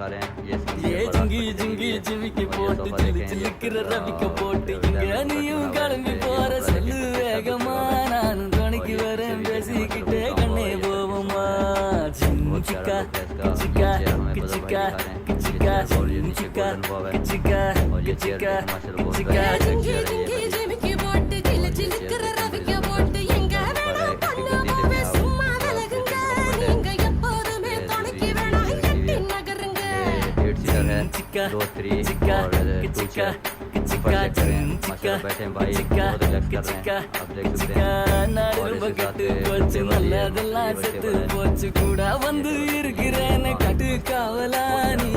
ये जिंगी जिंगी जिमिकी போட்டு சிலு சிலுக்குற ரவிக்க போட்டு இங்க நீயும் கிளம்பி போற சொல்லு வேகமா நானும் துணைக்கு வரேன் பேசிக்கிட்டே கண்ணே போவோமா சிக்கா கிச்சிக்கா கிச்சிக்கா கிச்சிக்கா சிக்கா கிச்சிக்கா கிச்சிக்கா கிச்சிக்கா जिंगी जिंगी जिमिकी போட்டு சிலு சிலுக்குற ரவிக்க போட்டு எங்க வேணா பண்ண போவே சும்மா விலகுங்க நீங்க எப்போதுமே துணைக்கு வேணா எட்டி நகருங்க चिक्का चिक्का चिक्का चिक्का चिक्का चिक्का चिक्का चिक्का நாடு பக்கத்து போச்சு நல்லதெல்லாம் செத்து போச்சு கூட வந்து இருக்கிறேன்னு கட்டு காவலா நீ